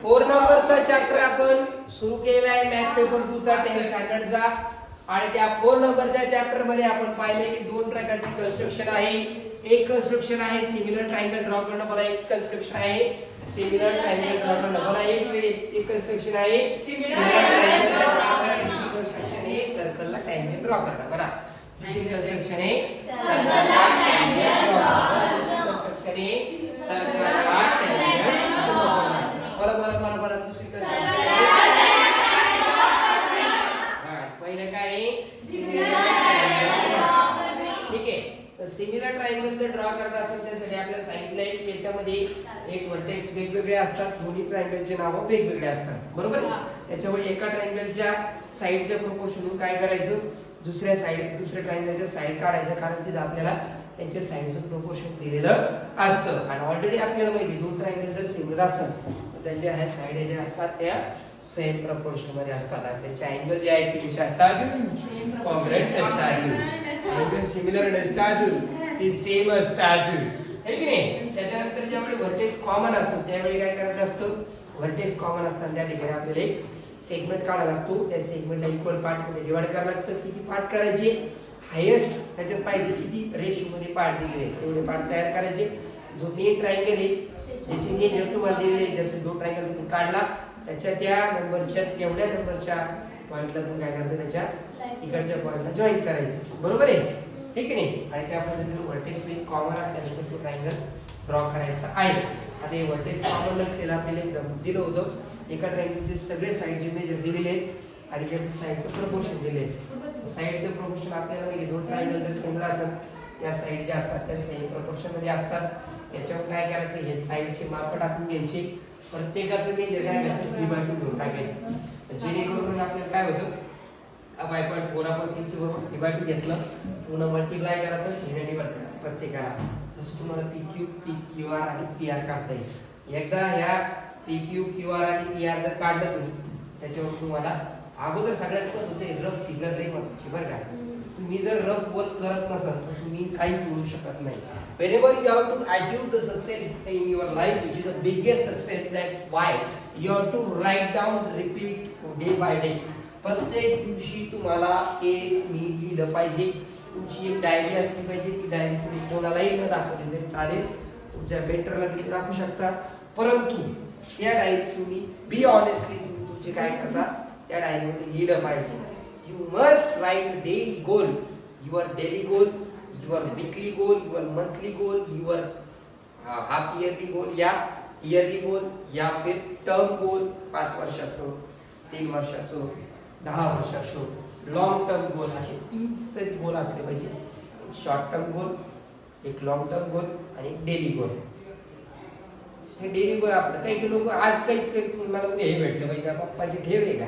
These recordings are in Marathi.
4 नंबरचा चॅप्टर आपण सुरू केलेला आहे मॅथ पेपर 2 चा 10 स्टँडर्डचा आणि त्या 4 नंबरच्या चॅप्टर मध्ये आपण पाहिले की दोन प्रकारचे कन्स्ट्रक्शन आहे. एक कन्स्ट्रक्शन आहे सिमिलर ट्रायंगल ड्रॉ करणं, मला एक कन्स्ट्रक्शन आहे सिमिलर ट्रायंगल ड्रॉ करणं, मला एक कन्स्ट्रक्शन आहे सिमिलर ट्रायंगल ड्रॉ करणं, दुसरी कन्स्ट्रक्शन आहे सर्कलला ट्रायंगल ड्रॉ करणं. बघा दुसरी कन्स्ट्रक्शन आहे सर्कलला ट्रायंगल ड्रॉ करणं, दुसरी कन्स्ट्रक्शन आहे सर्कलला ट्रायंगल ड्रॉ करणं. मला दुसरी कन्स्ट्रक्शन पहिले काय आहे सिमिलर ट्रायंगल. ठीक आहे, तर सिमिलर ट्रायंगल जर ड्रॉ करत असेल त्यासाठी आपल्याला सांगितलंय की याच्यामध्ये एक व्हर्टेक्स वेगवेगळे असतात, दोन्ही ट्रायंगलचे नाव वेगवेगळे असतात, बरोबर. त्याच्यामुळे एका ट्रायंगलच्या साइडच्या प्रोपोर्शनून काय करायचं, दुसऱ्या ट्रायंगलच्या साइड काढायचं, कारण तिथे आपल्याला त्यांच्या साइडचं प्रोपोर्शन दिलेलं असतं. आणि ऑलरेडी आपल्याला माहिती दोन ट्रायंगल जर सिमिलर असेल तर त्यांच्या ह्या साइड ज्या असतात त्या सेम प्रपोर्शन मध्ये असतात आणि त्यांचे अँगल जे आहेत ते कसे असतात, कॉन्ग्रुएंट असतात. अँगल सिमिलर नसतात, ते सेम असतात, है की नाही. त्याच्यानंतर ज्यावेळी व्हर्टेक्स कॉमन असतो त्यावेळी काय करायचं असतं, व्हर्टेक्स कॉमन असताना त्या ठिकाणी आपल्याला एक सेगमेंट काढावा लागतो. त्या सेगमेंटला इक्वल पार्ट मध्ये डिवाइड करावं लागतं. किती पार्ट करायचे, हायेस्ट त्याच्यात पाहिजे किती रेशो मध्ये पार्ट दिलेले तेवढे पार्ट तयार करायचे. जो मेन ट्रायंगल आहे ज्याचे मेन तुम्हाला दिलेले जसे दोन ट्रायंगल तुम्ही काढला त्याच्या त्या नंबरच्या तेवढ्या नंबरच्या पॉइंटला तुम्ही काय करता, त्याच्या इकडच्या पॉइंटला जॉईन करायचं, बरोबर आहे, ठीक नाही. आणि त्या पद्धतीने व्हर्टेक्स विथ कॉमन असल्यानंतर तो ट्रायंगल ड्रॉ करायचा आहे. आता हे व्हर्टेक्स कॉमन नसलेला आपल्याला एक्झाम्पल दिलं होतं. एका ट्रायंगलचे सगळे साइडचे मेजर दिलेले आहेत आणि त्याचे साइडचं प्रपोर्शन दिले आहे. साइडचं प्रपोर्शन आपल्याला माहिती दोन ट्रायंगल जर सिमिलर असेल त्या साइड ज्या असतात त्या सेम प्रपोर्शन मध्ये असतात. याच्यावर काय करायचं, हे साइडचे माप टाकून घ्यायचे, प्रत्येकाचं मेजर काय करायचं 3/2 घेऊन टाकायचं, जेणेकरून आपल्याला काय होतं 5.4 आपण PQ 3/2 घेतलं, पुन्हा मल्टिप्लाय करायचं, हिने डिवाइड करायचं प्रत्येकाला. जसं तुम्हाला PQ, PQR आणि PR काढता येईल. एकदा ह्या PQ, QR आणि PR जर काढलं तुम्ही त्याच्यावर तुम्हाला अगोदर सगळ्यात होते रफ फिगर लई महत्त्वाची बरं का. तुम्ही जर रफ वर्क करत नसाल तर तुम्ही काहीच मिळू शकत नाही. Whenever you have to achieve the success in your life, which is the biggest success, that why you have to write down, repeat day by day. प्रत्येक दिवशी तुम्हाला एक लिहिलं पाहिजे. तुमची एक डायरी असली पाहिजे. ती डायरी तुम्ही कोणालाही न दाखवली तरी चालेल, तुमच्या बेटरला तुम्ही दाखवू शकता, परंतु त्या डायरीत तुम्ही बी ऑनेस्टली तुम्ही तुमचे काय करता त्या डायरीमध्ये लिहिलं पाहिजे. You must write daily goal, your daily goal, your weekly goal, your monthly goal, your half yearly goal या yearly goal या फिर term goal 5 वर्षाचं, 3 वर्षाचं, 10 वर्षाचं, लॉंग टर्म गोल असे 3 तरी गोल असले पाहिजे. शॉर्ट टर्म गोल, एक लॉंग टर्म गोल आणि डेली गोल. हे डेली गोल आपलं काही लोक आज काहीच करीत नाही, मला उद्या हे भेटलं पाहिजे, पप्पाची ठेव आहे का,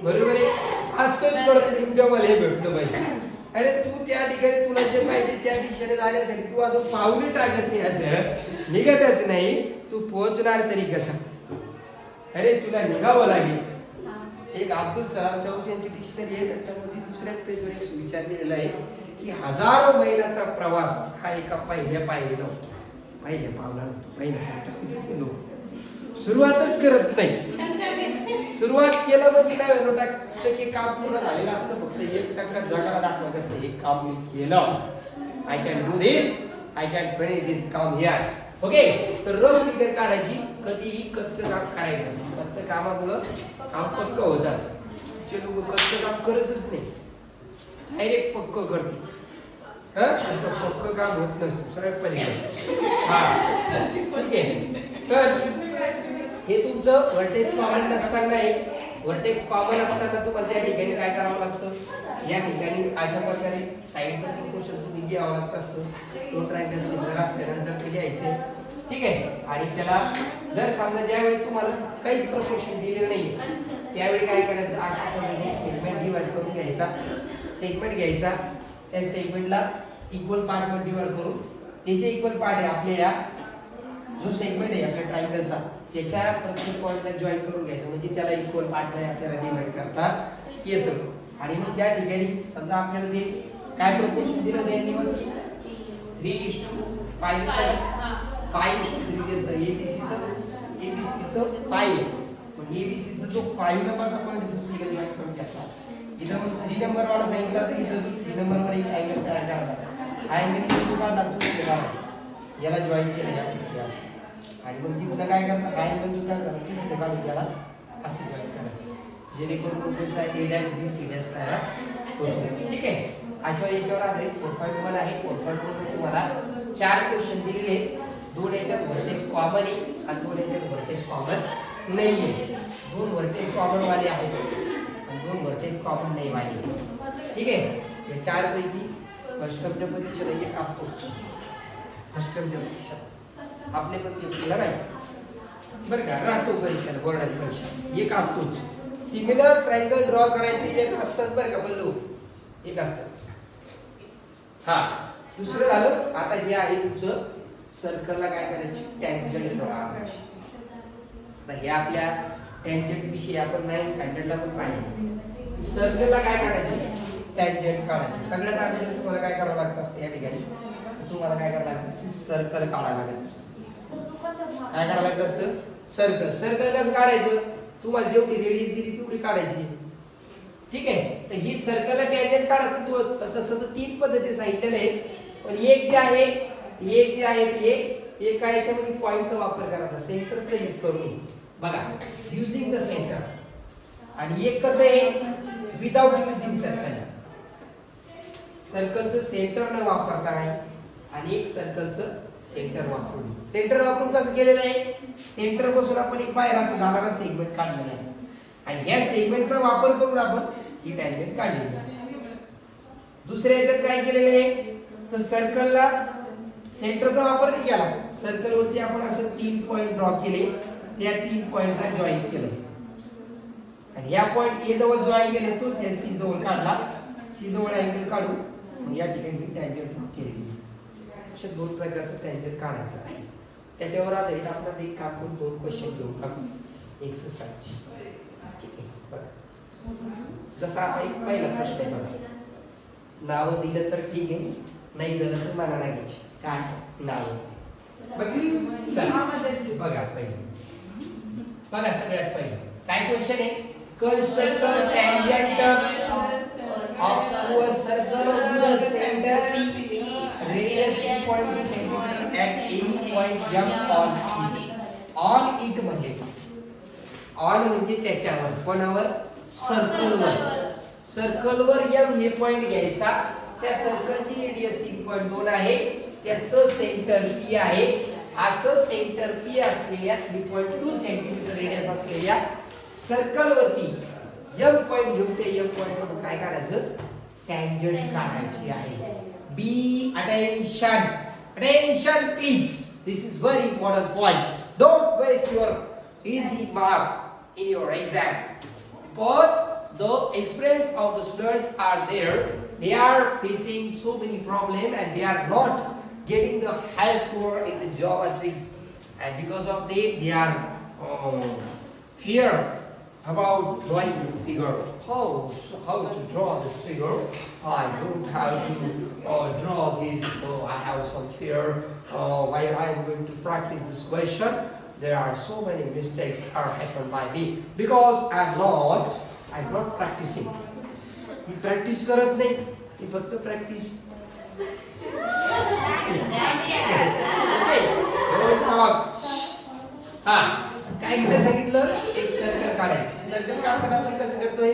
बरोबर आहे, आज काहीच करत नाही, उद्या मला हे भेटलं पाहिजे. अरे तू त्या ठिकाणी तुला जे पाहिजे त्या दिशेने जाण्यासाठी तू असं पाऊली टाकत नाही, असं निघतच नाही, तू पोहोचणार तरी कसं, अरे तुला निघावं लागेल. एक अब्दुल सलाम चौस यांची डिक्शनरी आहे, त्याच्यामध्ये दुसऱ्याच पेजवर एक विचार लिहिलेला आहे की हजारो मैलाचा प्रवास हा एका पहिल्या पायरीला होतो. पहिल्या पावला होतो, पहिल्या लोक सुरुवातच करत नाही. सुरुवात केलं म्हणजे काय होतं, टक्के काम पूर्ण झालेलं असतं, फक्त 1% जगाला दाखवायचं असतं हे काम मी केलं, I can do this, I can finish this काम हिअर. ओके, तर रफ फिगर काढायची, कधीही कच्चं काम करायचं. कच्चं कामामुळं काम पक्क होत असतं. जे लोक कच्चं काम करतच नाही, डायरेक्ट पक्क करते, असं पक्क काम होत नसतं, सरळ पलीकडे. हा ठीक आहे, तर हे तुमचं व्हर्टेक्स कॉमन नसताना आहे. व्हर्टेक्स कॉमन असताना तुम्हाला त्या ठिकाणी काय करावं लागतं, या ठिकाणी अशा प्रकारे साइडचं प्रोपोर्शन तुम्ही घ्यावं लागत असतं. दोन ट्रायंगल सिमिलर असल्यानंतर ते घ्यायचे, ठीक आहे. आणि त्याला जर समजा ज्यावेळी तुम्हाला काहीच प्रोपोर्शन दिलेलं नाही त्यावेळी काय करायचं, अशा पद्धतीने सेगमेंट डिवाइड करून घ्यायचा. सेगमेंट घ्यायचा, त्या सेगमेंटला इक्वल पार्ट मध्ये डिवाइड करून त्याचे इक्वल पार्ट आहे आपल्या या जो सेगमेंट आहे आपल्या ट्रायंगलचा त्याच्या प्रत्येक पॉइंटला जॉईन करून घ्यायचं, म्हणजे त्याला इक्वल पार्टमध्ये आपल्याला डिवाइड करता येतं. आणि मग त्या ठिकाणी समजा आपल्याला ते काय प्रोपोर्शन दिलं त्यांनी 3:5 5:3 देतं. ABCचं चं 5 मग ABC चा जो 5 नंबरचा पॉईंट तो सिंगल जॉईंट करून घेतला. इथं 3 नंबर वाला सांगितला तर इथं 3 नंबर वर एक अँगल तयार करायचा. हा अँगल इथं काढला तो इथे काढायचा. याला जॉईन केलं या कुठे असं आणि मग तिथं काय करतात हा अँगल सुद्धा झाला की इथे काढून त्याला असं जॉईन करायचं. जेणेकरून तुमचा A dash B C dash तयार होतो. ठीक आहे. अशा याच्यावर आधारित 4.1 आहे. 4.1 मध्ये तुम्हाला 4 क्वेश्चन दिलेले आहेत. 2 याच्यात व्हर्टेक्स कॉमन आहे आणि 2 याच्यात व्हर्टेक्स कॉमन नाहीये. 2 व्हर्टेक्स कॉमन वाले आहेत आणि 2 व्हर्टेक्स कॉमन नाही वाले. ठीक आहे. या 4 पैकी कस्टमच्या परीक्षेला एक असतो. कस्टमच्या परीक्षा आपले पण पेपरला नाही बरं का राहतो परीक्षेला बोर्डाची परीक्षा एक असतोच. सिमिलर ट्रायंगल ड्रॉ करायचे एक असतात बरं का बल्लू एक असतात. हा दुसरं झालं आता हे आहे तुमचं सर्कलला काय करायची टँजंट ड्रॉ करायची. आता हे आपल्या टँजंट विषयी आपण नाही स्टँडर्डला पण पाहिजे. सर्कलला काय काढायची टँजंट काढायची. सगळ्यात अगोदर तुम्हाला काय करावं लागतं असतं या ठिकाणी तुम्हाला काय करावं लागतं सर्कल काढायला लागत असतं. काय काढायला लागतं असतं सर्कल. सर्कल कसं काढायचं तुम्हाला जेवढी रेडियस दिली तेवढी काढायची. ठीक आहे. तर ही सर्कलला टँजंट काढायचं तसं तर 3 पद्धती सांगितलेल्या आहेत पण एक जे आहे ते एका याच्यामध्ये पॉइंटचा वापर करायचा सेंटरचा यूज करून बघा युजिंग द सेंटर आणि एक कसं आहे विदाउट युजिंग सर्कल. सर्कलचं सेंटर न वापरता आहे आणि एक सर्कलचं सेंटर वापरून. सेंटर वापरून कसं केलेलं आहे सेंटर पासून आपण एक बाहेर असं जाणारा सेगमेंट काढलेला आहे आणि या सेगमेंटचा वापर करून आपण ही टँजंट काढलेली आहे. दुसऱ्या याच्यात काय केलेलं आहे तर सर्कलला सेंटरचा वापर नाही केला. सर्कल वरती आपण असं 3 पॉइंट ड्रॉ केले त्या 3 पॉइंटला जॉईन केलं आणि या पॉइंट ए जवळ जॉईन केले तो सी जवळ काढला. सी जवळ अँगल काढून या ठिकाणी ही टँजंट ड्रॉ केलेली. अशा 2 प्रकारचं टँजंट काढायचं आहे. त्याच्यावर आधारित आपण एक काम करून 2 क्वेश्चन घेऊन टाकू एक्सरसाइजची. ठीक आहे बघा जसा एक पहिला प्रश्न आहे बघा. नाव दिलं तर ठीक आहे नाही दिलं तर मला लागायची काय नाव बघा पहिले बघा सगळ्यात पहिले काय क्वेश्चन आहे construct tangent of a circle with a center P radius 2.2 cm at any point M on it. On it म्हणजे ऑन म्हणजे त्याच्यावर कोणावर सर्कलवर. सर्कलवर M हे पॉइंट घ्यायचा. त्या सर्कलची रेडियस 3.2 आहे. त्याचं सेंटर P आहे. असं सेंटर P असलेल्या 3.2 सेंटीमीटर रेडियस असलेल्या सर्कलवरती M पॉइंट घेऊन ते M पॉइंट वरून काय काढायचं टँजंट काढायची आहे. Be attention please this is very important point. Don't waste your easy mark in your exam but the experience of the students are there. They are facing so many problems and they are not getting the high score in the geometry and because of that they are fear about drawing the figure. How to draw this figure? I don't have to draw this. I have some fear while I am going to practice this question. There are so many mistakes are happened by me because I'm not practicing. Me practice करत नाही मी फक्त प्रॅक्टिस हा काय काय सांगितलं एक सर्कल काढायचं. सर्कल काढताना आपण कसं करतोय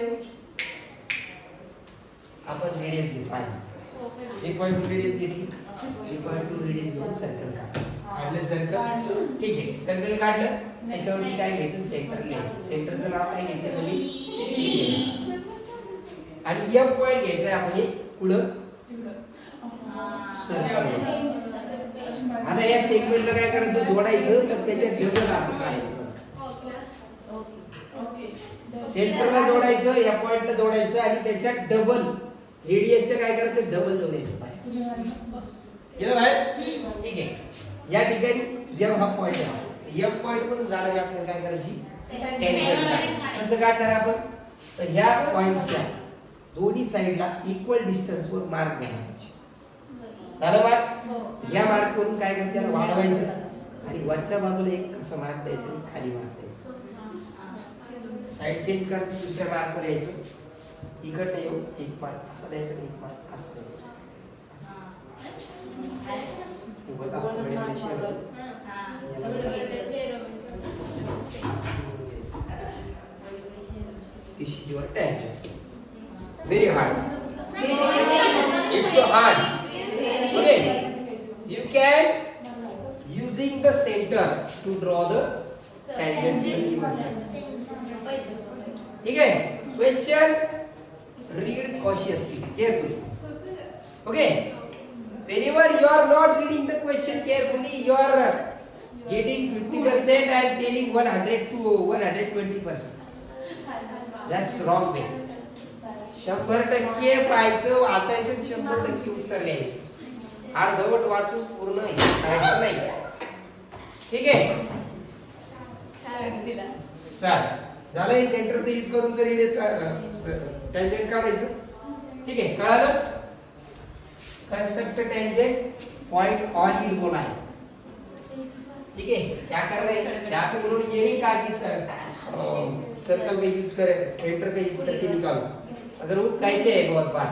आपण रेडियस घेतो पाहिजे 1.2 रेडियस घेतली 1.2 रेडियस घेऊन सर्कल काढलं सर्कल. ठीक आहे सर्कल काढलं त्याच्यावरती काय घ्यायचं सेंटर घ्यायचं. सेंटरचं नाव काय घ्यायचं म्हणजे आणि M पॉइंट घ्यायचा आपण पुढं सर्कल. आता या सेगमेंटला काय करायचं जोडायचं तर त्याच्या डबल असं काढायचं. सेंटरला जोडायचं या पॉइंटला जोडायचं आणि त्याच्या डबल रेडियसच्या काय करायचं डबल जोडायचं गेलं बाहेर. ठीक आहे या ठिकाणी M हा पॉइंट आहे. M पॉइंट मधून जाणारी आपल्याला काय करायची टँजंट. कसं काढणार आपण तर ह्या पॉइंटच्या दोन्ही साइडला इक्वल डिस्टन्स वर मार्क घ्यायचा. झालं मार्क या मार्क करून काय करायचं त्याला वाढवायचं आणि वरच्या बाजूला एक असं मार्क द्यायचं आणि खाली मार्क द्यायचं. साईड चेंज करत दुसऱ्या मार्कवर यायचं. इकडनं येऊ एक मार्क असं द्यायचं आणि एक मार्क असं द्यायचं. सोबत असतं This is your tangent. Very hard. It's so hard. Okay. You can using the center to draw the tangent to the given side. ठीक है? Question. Read cautiously, carefully. Okay. Whenever you are not reading the question carefully, you are getting 50% and telling 100 to 120%. That's wrong way. 100% पाहायचं, वाचायचं, 100% उत्तर लिहायचं. अर्धवट वाचून पूर्ण नाही. ठीक आहे? चल झालं. सेंटरचं यूज करून जर टँजेंट काढायचं. ठीक आहे, कळालं? Construct tangent point on it बोला है. ठीक है, क्या कर रहे हैं यहाँ पे उन्होंने ये नहीं कहा कि सर्कल का यूज करें, सेंटर का यूज करके निकालो. अगर वो कहते हैं बहुत बार.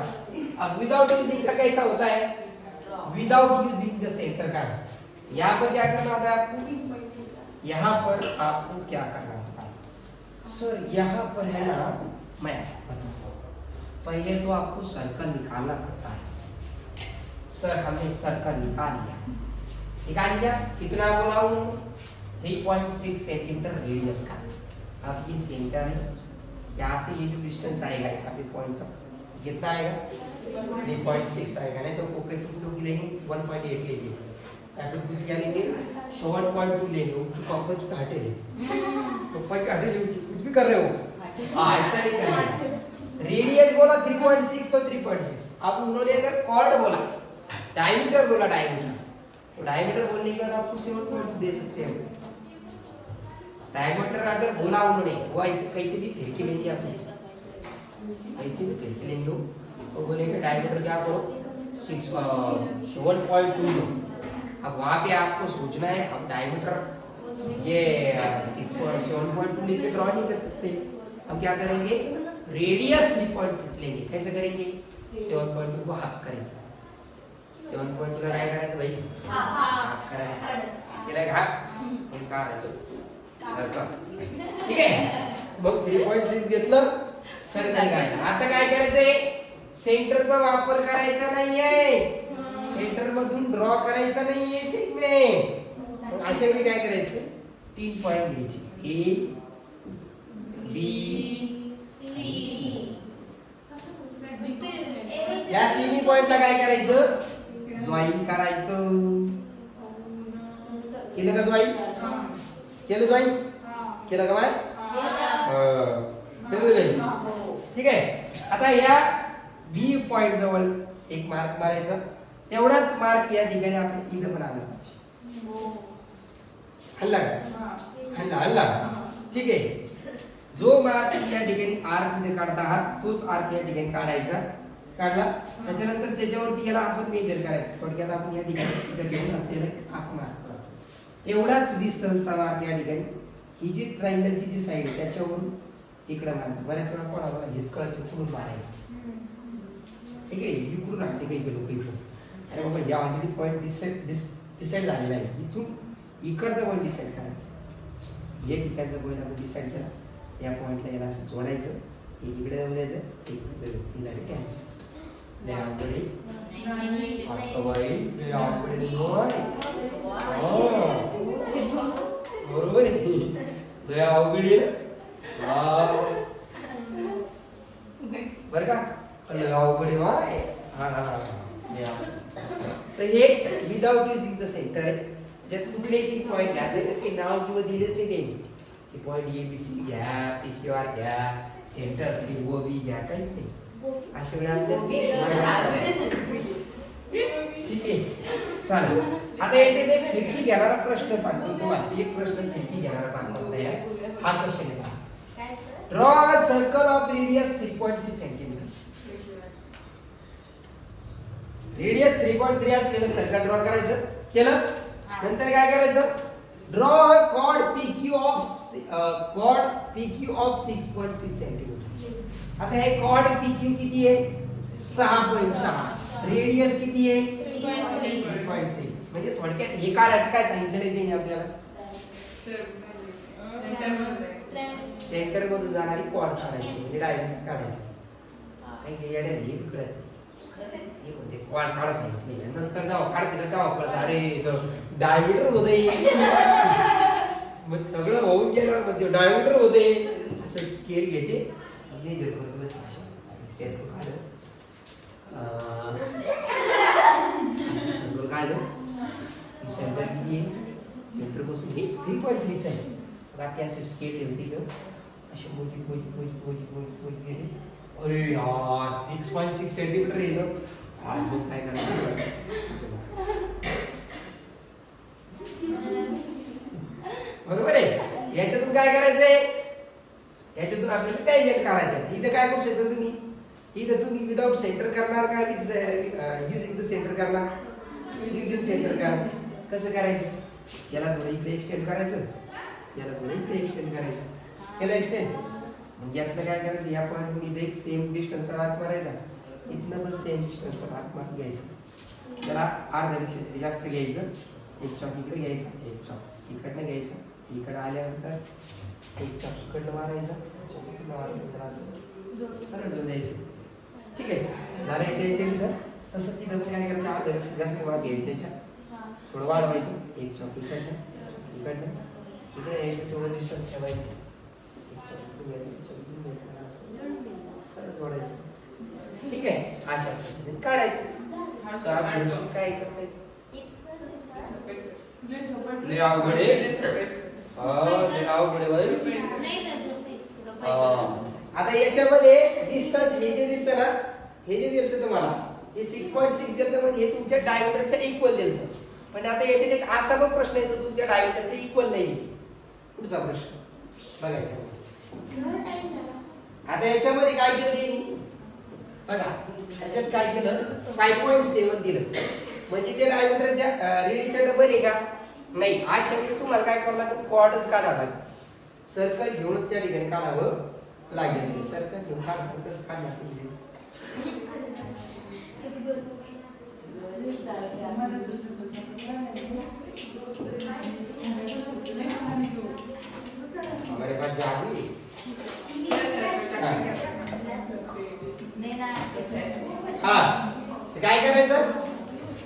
अब विदाउट यूजिंग का कैसा होता है? विदाउट यूजिंग द सेंटर का यहाँ पर क्या करना होता है आपको? यहाँ पर आपको क्या करना होता है सर? यहाँ पर है ना, मैं पहले तो आपको सर्कल निकालना पड़ता है. सर हमने सर्कल निकाल लिया. कितना बोला उन्होंने? 3.6 सेंटीमीटर रेडियस का. अब ये सेंटर है, यहाँ से ये जो डिस्टेंस आएगा यहाँ पे पॉइंट तक कितना आएगा? 3.6 आएगा. नहीं तो कोई टुकड़ों की लेंगे 1.8 लेंगे, या तो कुछ क्या लेंगे 7.2 लेंगे. उसको पापा जी काटे ले, पापा काटे ले, कुछ भी कर रहे हो. हाँ ऐसा नहीं करेंगे. रेडियस बोला 3.6 तो 3.6. अब उन्होंने अगर कॉर्ड बोला, डायमीटर बोला, डायमीटर तो डायमीटर बोलने के बाद आपको 7.2 दे सकते हैं. डायमीटर अगर बोला उन्होंने, वो ऐसे कैसे भी फिर के लेंगे आप, कैसे भी फिर के लेंगे. वो बोलेंगे डायमीटर क्या करो 7.2 लो. अब वहाँ पे आपको सोचना है. अब डायमीटर ये 7.2 लेके ड्रॉ नहीं कर सकते. हम क्या करेंगे? रेडियस 3.6 लेंगे. कैसे करेंगे? 7.2 को हाफ करेंगे. 7.2 का काय करायचं भाई? हाफ करायचं. केलं का? हे काढायचं सर्कल. ठीक आहे, मग 3.6 घेतलं, सर्कल काढलं. आता काय करायचंय? सेंटरचा वापर करायचा नाहीये. सेंटर मधून ड्रॉ करायचा नाहीये सेगमेंट. मग अशा वेळी काय करायचं? 3 पॉइंट घ्यायचे, ए बी सी. या तिन्ही पॉइंटला काय करायचं? जॉईन करायचं. केलं का जॉईन? केलं जॉईन? केलं का बाय? ठीक आहे. आता या बी पॉइंट जवळ एक मार्क मारायचा. तेवढाच मार्क या ठिकाणी आपल्या इथं पण आला पाहिजे. हल्ला हल्ला. ठीक आहे, जो मार्क या ठिकाणी आर्क इथे काढता आहात तोच आर्क या ठिकाणी काढायचा. काढला त्याच्यानंतर त्याच्यावरती याला असं मेजर करायचं. थोडक्यात आपण या ठिकाणी इथं घेऊन असलेलं असं मार्क करतो. एवढाच डिस्टन्सचा मार्क या ठिकाणी. ही जी ट्रायंगलची जी साईड आहे त्याच्यावरून इकडे मारायचं. बऱ्याच वेळा कोणाला हेच कळत इकडून मारायचं. ठीक आहे, इकडून आणते काही लोक इकडून. अरे बाबा या ऑलरेडी पॉईंट डिसाईड झालेला आहे. इथून इकडचा पॉईंट डिसाईड करायचा. या ठिकाणचा पॉईंट आपण डिसाईड केला. या पॉईंटला याला असं जोडायचं. एक इकडे जाऊ द्यायचं, एक इकडे काय अवघडे बरोबर आहे. अवघडी बर का? अवघड आहे. तर हे विदाउट युजिंग द सेंटर आहे. ज्यात कुठले की पॉईंट घ्या, त्याचे नाव किंवा दिलेच नाही काही. की पॉईंट ए बी सी घ्या, पी क्यू आर घ्या, सेंटर ओ बी घ्या, काहीच नाही. अशा वेळी ठीक आहे, चालेल. आता येथे ते खिडकी घेणारा प्रश्न सांगतो तुम्हाला. एक प्रश्न खिडकी घेणारा सांगतो. हा क्वेश्चन आहे. Draw a circle of radius 3.3 centimetre. Radius 3.3 असलेलं सर्कल ड्रॉ करायचं. केलं. नंतर काय करायचं? Draw a chord PQ of 6.6 centimetre. आता हे chord PQ किती आहे 6.6. रेडियस किती आहे 3.3. म्हणजे थोडक्यात हे काढायचं काय सांगितलं नाही आपल्याला सेंटर मधून जाणारी कॉर्ड काढायची म्हणजे डायमीटर काढायचं. काही येड्याला हे कळत नाही म्हणते कॉर्ड काढत नाही नंतर जेव्हा काढते का तेव्हा कळत अरे डायमीटर होते मग सगळं होऊन गेल्यावर म्हणते डायमीटर होते असं स्केल घेते मेजर करतो बस सेंटर काढलं सेंटर काढलं सेंटर किती सेंटर पासून हे 3.3 आहे. बाकी असे स्केल ठेवते तर असे मोठी गेले अरे यार 6.6 सेंटीमीटर येतं आज मग काय करायचं बरोबर आहे. याच्यातून काय करायचंय याच्यातून आपल्याला टँजंट काढायचं. इथं काय करू शकता तुम्ही इथं तुम्ही विदाउट सेंटर करणार का युजिंग द सेंटर करणार युजिंग सेंटर करा. कसं करायचं याला थोडं इकडे एक्सटेंड करायचं याला थोडं इकडे एक्सटेंड करायचं केलं एक्सटेंड मग यातलं काय करायचं या पॉईंट इथे एक सेम डिस्टन्सचा आर्क मारायचा इथनं पण सेम डिस्टन्सचा आर्क मार्क घ्यायचा त्याला अर्ध्यापेक्षा जास्त घ्यायचं एक चॉक इकडे घ्यायचा एक चॉक इकडनं घ्यायचा इकडं आल्यानंतर एक चॉक इकडनं मारायचा चॉक इकडनं मारायचं असं सरळ जोड द्यायचं. ठीक आहे झालं इथे इथे तिथं तसं तिथं पण काय करायचं अर्ध्यापेक्षा जास्त मार्क घ्यायचं याच्या थोडं वाढवायचं एक चॉक इकडनं इकडे यायचं थोडं डिस्टन्स ठेवायचं सरळ जोडायचं. ठीक आहे अशा पद्धतीने काढायचं. काय करतायचं लय अवघड आता याच्यामध्ये डिस्टन्स हे जे दिलं ना हे जे दिलं तुम्हाला हे 6.6 दिलं म्हणजे हे तुमच्या डायमीटरच्या इक्वल दिलं. पण आता याच्यात एक असा पण प्रश्न येतो तुमच्या डायमीटरच्या इक्वल नाही. पुढचा प्रश्न बघायचा. आता याच्यामध्ये काय केलं बघा याच्यात काय केलं 5.7 दिलं म्हणजे ते डायमीटरच्या रेडीच्या डबल आहे का नाही. अशा वेळी तुम्हाला काय करावं लागेल कॉर्डच काढावं लागेल. सर्कल घेऊन त्या ठिकाणी काढावं लागेल. सर्कल घेऊन काढताना कसं काढणार तुम्ही हमारे पास जादू हा काय करायचं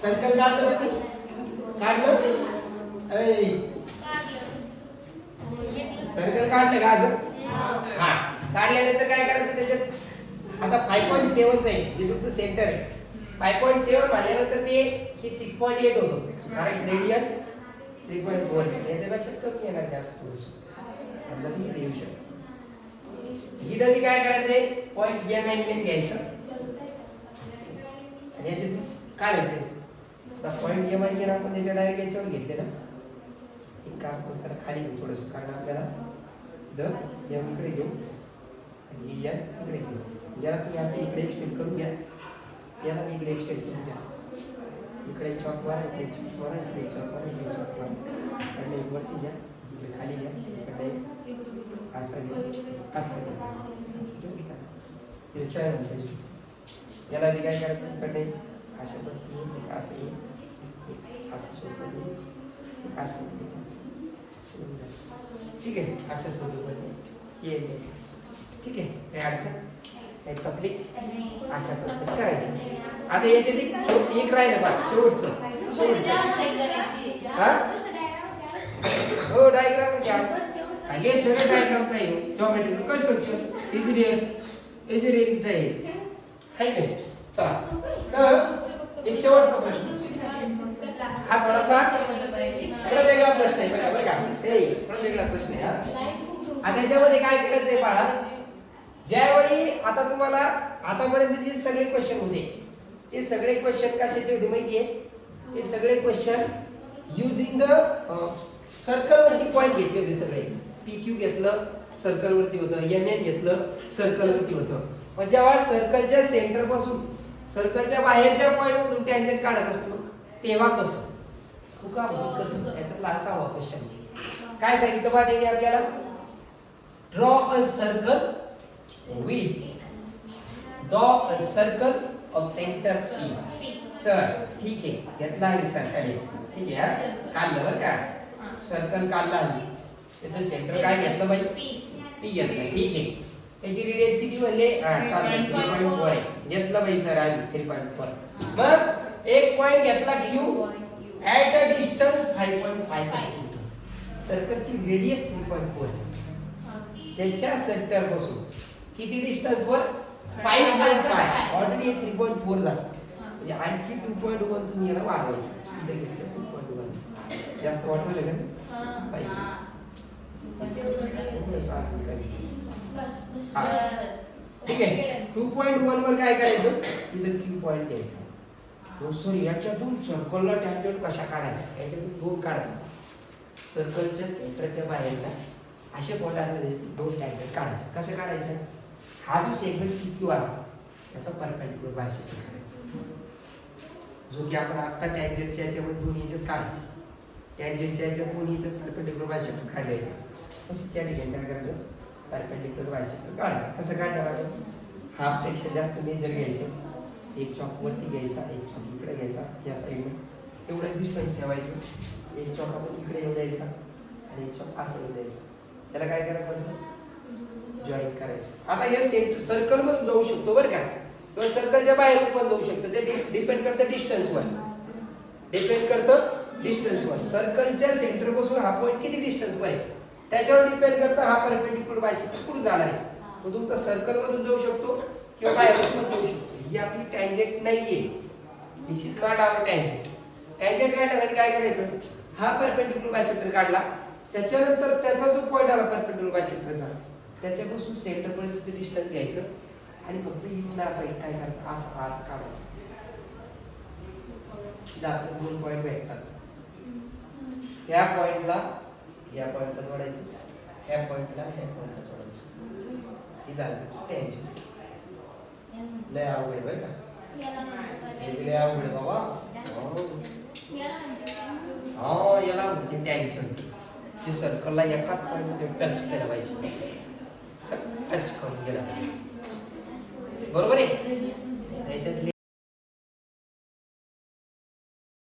सर्कल काढलं काढलं सर्कल काढलं का असं हा काढल्यानंतर काय करायचं त्याच्यात आता 5.7 आहे हे तुमचं सेंटर आहे. 5.7 म्हणल्यानंतर ते हे 6.8 होतं कारण रेडियस 3.4 याच्यापेक्षा कमी येणार जास्त थोडंसं समजा तुम्ही देऊ शकता. इथं मी काय करायचंय पॉईंट एम एन एन घ्यायचं आणि याचे काढायचंय. पॉईंट एम एन एन आपण त्याच्या डायरेक्ट याच्यावर घेतले ना एक काम करून त्याला खाली घेऊ थोडंसं कारण आपल्याला इथं एम इकडे घेऊ आणि एन इकडे घेऊ. याला तुम्ही असं इकडे एक्सटेंड करून घ्या याला मी इकडे एक्सटेंड करून घ्या इकडे चॉक मारा इकडे चॉक मारा इकडे चॉक मारा इकडे चॉक मारा सगळे वरती घ्या इकडे खाली घ्या इकडे असं घ्या असं घ्या याला मी काय करायचं इकडे अशा पद्धतीने असं येईल असं सोबत असं ठीक आहे अशा सोबत येईल. ठीक आहे काय अडचण काही तकलीफ अशा पद्धतीने करायचं. आता याच्यात एक राहिलं बा शेवटचं हा हो डायग्राम घ्या खाली सगळं डायग्रामचा आहे जॉमेट्रिक कन्स्ट्रक्शन इंजिनिअरिंगचा आहे काय नाही. चला तर एक शेवटचा प्रश्न हा थोडासा थोडा वेगळा प्रश्न आहे बरं का थोडा वेगळा प्रश्न आहे हा. आता याच्यामध्ये काय करायचंय पहा ज्यावेळी आता तुम्हाला आतापर्यंत जे सगळे क्वेश्चन होते ते सगळे क्वेश्चन कशाचे होते माहितीये ते सगळे क्वेश्चन युजिंग द सर्कल वरती पॉइंट घेतले होते. सगळे PQ घेतलं सर्कल वरती होतं MN घेतलं सर्कल वरती होतं. पण जेव्हा सर्कलच्या सेंटर पासून सर्कलच्या बाहेरच्या पॉइंट मधून टँजंट काढत असतो तेव्हा कसं कसं याच्यातला असावा क्वेश्चन काय सांगितलं बा त्यांनी आपल्याला? Draw a circle of centre P. Sir ठीक आहे, घेतला आणि सर्कल ठीक आहे, काढलं बरं का, सर्कल काढला आम्ही, त्याचं सेंटर काय घेतलं बाई? P घेतलं. ठीक आहे, त्याची रेडियस किती म्हणले? चालेल 3.4 आहे. घेतलं बाई सर आम्ही 3.4. मग एक पॉइंट घेतला Q at a distance 5.5 centimetre. सर्कलची रेडियस 3.4 आहे. त्याच्या सेंटर पासून किती डिस्टन्स वर? 5.5. ऑलरेडी 3.4 झालं, म्हणजे आणखी 2.1 तुम्ही याला वाढवायचं. इथे घेतलं 2.1, जास्त वाढवलं का? ठीक आहे. 2.1 वर काय करायचं? इथं Q पॉइंट घ्यायचा. सॉरी, याच्यातून सर्कलला टँजंट कशा काढायच्या? याच्यातून दोन काढतात. सर्कलच्या सेंटरच्या बाहेरला असे बोटाने दोन टँजंट काढायचे. कसे काढायचे? हा जो सेगमेंट PQ आला त्याचा परपेंडिक्युलर बायसेक्टर काढायचा, जो की आपण आता टँजंटच्या याच्यामध्ये दोन्ही याच्यात काढतो. टँजंटच्या याच्यात दोन्ही याच्यात परपेंडिक्युलर बायसेक्टर काढायचं. तसं त्या ठिकाणी काय करायचं? परपेंडिक्युलर बायसेक्टर काढायचं. कसं काढायचं? हाफ पेक्षा जास्त मेजर घ्यायचं, एक चॉक वरती घ्यायचा, एक चॉक इकडे घ्यायचा, या साईडने तेवढं डिस्टन्स ठेवायचं. एक चॉक आपण इकडे येऊ द्यायचा आणि एक चॉक असं येऊ द्यायचा. त्याला काय करायचं? जॉईन करायचं. आता हे सेंटर सर्कल मध्ये जाऊ शकतो बरं का, किंवा सर्कलच्या बाहेर पण जाऊ शकतो. ते डिपेंड करतं डिस्टन्सवर, डिस्टन्सवर. सर्कलच्या सेंटर पासून हा पॉइंट किती डिस्टन्सवर आहे त्याच्यावर डिपेंड करतं हा परपेंडिक्युलर बायसेक्टर कुठून जाणार आहे. तो तुमचा सर्कल मधून जाऊ शकतो किंवा बाहेरून जाऊ शकतो. ही आपली टँजंट नाहीये, this is not our tangent. Tangent काढण्यासाठी काय करायचं? हा परपेंडिक्युलर बायसेक्टर काढला, त्याच्यानंतर त्याचा जो पॉइंट आला परपेंडिक्युलर बायसेक्टरचा, त्याच्यापासून सेंटर पर्यंत डिस्टन्स घ्यायचं आणि फक्त इथून असं काय करायचं? असं हात काढायचा. आपले दोन पॉइंट भेटतात. ह्या पॉइंटला जोडायचं, ह्या पॉइंटला जोडायचं. हे झालं टँजंट. लय अवघड बरं का, लय अवघड बाबा. याला म्हणते टँजंट. ते सर्कलला एकाच पॉइंट टच केला पाहिजे, टच करून गेला पाहिजे. बरोबर आहे. त्याच्यातली